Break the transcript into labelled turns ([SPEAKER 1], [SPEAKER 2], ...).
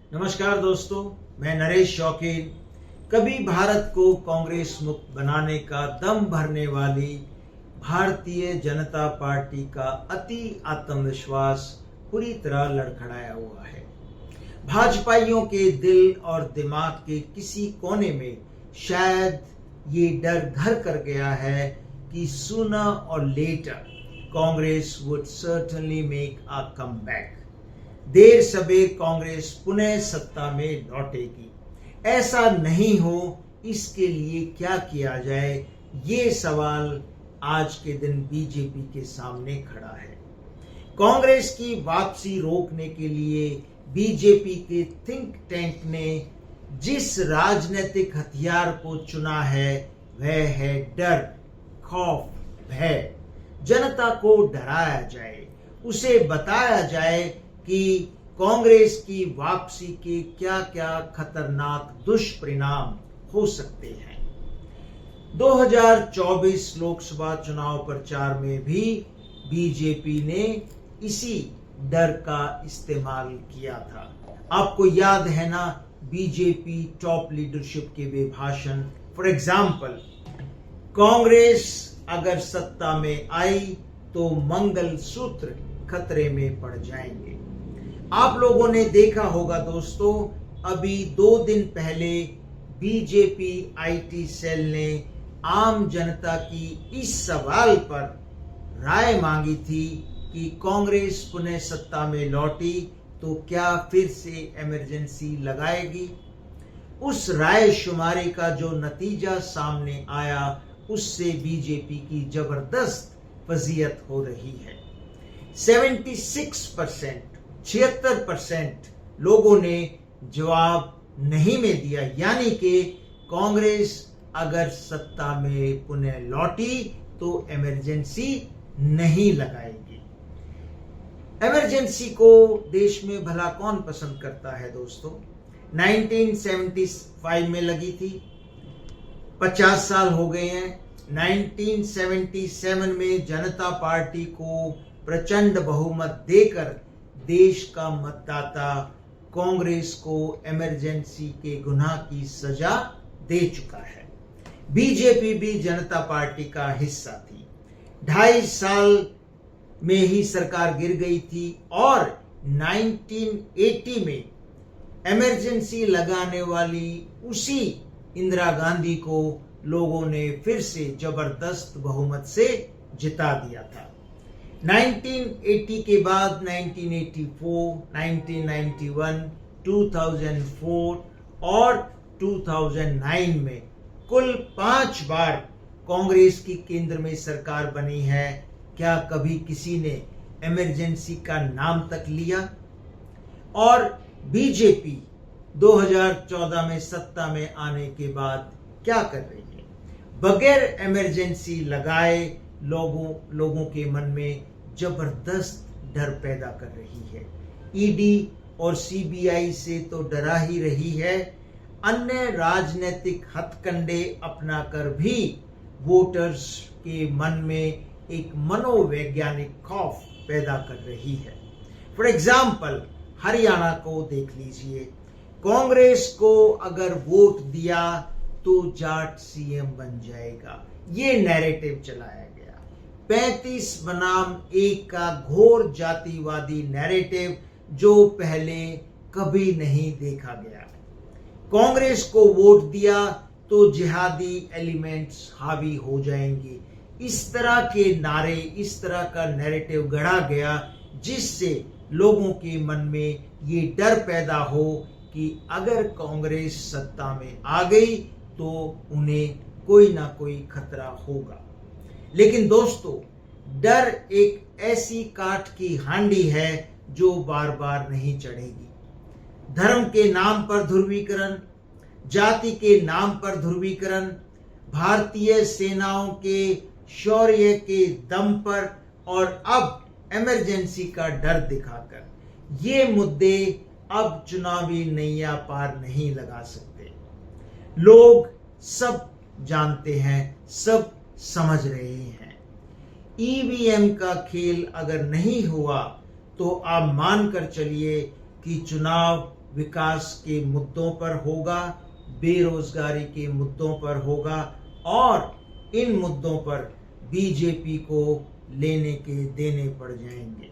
[SPEAKER 1] नमस्कार दोस्तों, मैं नरेश शौकीन। कभी भारत को कांग्रेस मुक्त बनाने का दम भरने वाली भारतीय जनता पार्टी का अति आत्मविश्वास पूरी तरह लड़खड़ाया हुआ है। भाजपाइयों के दिल और दिमाग के किसी कोने में शायद ये डर घर कर गया है कि sooner or later Congress would certainly make a comeback. देर सबेर कांग्रेस पुनः सत्ता में लौटेगी। ऐसा नहीं हो, इसके लिए क्या किया जाए, ये सवाल आज के दिन बीजेपी के सामने खड़ा है। कांग्रेस की वापसी रोकने के लिए बीजेपी के थिंक टैंक ने जिस राजनीतिक हथियार को चुना है वह है डर, खौफ, भय। जनता को डराया जाए, उसे बताया जाए कि कांग्रेस की वापसी के क्या क्या खतरनाक दुष्परिणाम हो सकते हैं। 2024 लोकसभा चुनाव प्रचार में भी बीजेपी ने इसी डर का इस्तेमाल किया था। आपको याद है ना, बीजेपी टॉप लीडरशिप के वे भाषण। फॉर एग्जाम्पल, कांग्रेस अगर सत्ता में आई तो मंगल सूत्र खतरे में पड़ जाएंगे। आप लोगों ने देखा होगा दोस्तों, अभी 2 दिन पहले बीजेपी आईटी सेल ने आम जनता की इस सवाल पर राय मांगी थी कि कांग्रेस पुनः सत्ता में लौटी तो क्या फिर से इमरजेंसी लगाएगी। उस राय शुमारी का जो नतीजा सामने आया, उससे बीजेपी की जबरदस्त फजीयत हो रही है। 76% लोगों ने जवाब नहीं में दिया, यानी कि कांग्रेस अगर सत्ता में पुनः लौटी तो इमरजेंसी नहीं लगाएगी। इमरजेंसी को देश में भला कौन पसंद करता है दोस्तों। 1975 में लगी थी, 50 साल हो गए हैं। 1977 में जनता पार्टी को प्रचंड बहुमत देकर देश का मतदाता कांग्रेस को इमरजेंसी के गुनाह की सजा दे चुका है। बीजेपी भी जनता पार्टी का हिस्सा थी। 2.5 साल में ही सरकार गिर गई थी और 1980 में इमरजेंसी लगाने वाली उसी इंदिरा गांधी को लोगों ने फिर से जबरदस्त बहुमत से जिता दिया था। 1980 के बाद 1984, 1991, 2004 और 2009 में कुल 5 बार कांग्रेस की केंद्र में सरकार बनी है। क्या कभी किसी ने इमरजेंसी का नाम तक लिया? और बीजेपी 2014 में सत्ता में आने के बाद क्या कर रही है? बगैर इमरजेंसी लगाए लोगों के मन में जबरदस्त डर पैदा कर रही है। ईडी और सीबीआई से तो डरा ही रही है, अन्य राजनीतिक हथकंडे अपनाकर भी वोटर्स के मन में एक मनोवैज्ञानिक खौफ पैदा कर रही है। फॉर एग्जाम्पल, हरियाणा को देख लीजिए। कांग्रेस को अगर वोट दिया तो जाट सीएम बन जाएगा, ये नैरेटिव चलाया गया। 35 बनाम 1 का घोर जातिवादी नैरेटिव जो पहले कभी नहीं देखा गया। कांग्रेस को वोट दिया तो जिहादी एलिमेंट्स हावी हो जाएंगे। इस तरह के नारे, इस तरह का नैरेटिव गढ़ा गया जिससे लोगों के मन में ये डर पैदा हो कि अगर कांग्रेस सत्ता में आ गई तो उन्हें कोई ना कोई खतरा होगा। लेकिन दोस्तों, डर एक ऐसी काठ की हांडी है जो बार बार नहीं चढ़ेगी। धर्म के नाम पर ध्रुवीकरण, जाति के नाम पर ध्रुवीकरण, भारतीय सेनाओं के शौर्य के दम पर और अब इमरजेंसी का डर दिखाकर ये मुद्दे अब चुनावी नैया पार नहीं लगा सकते। लोग सब जानते हैं, सब समझ रहे हैं। ईवीएम का खेल अगर नहीं हुआ तो आप मानकर चलिए कि चुनाव विकास के मुद्दों पर होगा, बेरोजगारी के मुद्दों पर होगा और इन मुद्दों पर बीजेपी को लेने के देने पड़ जाएंगे।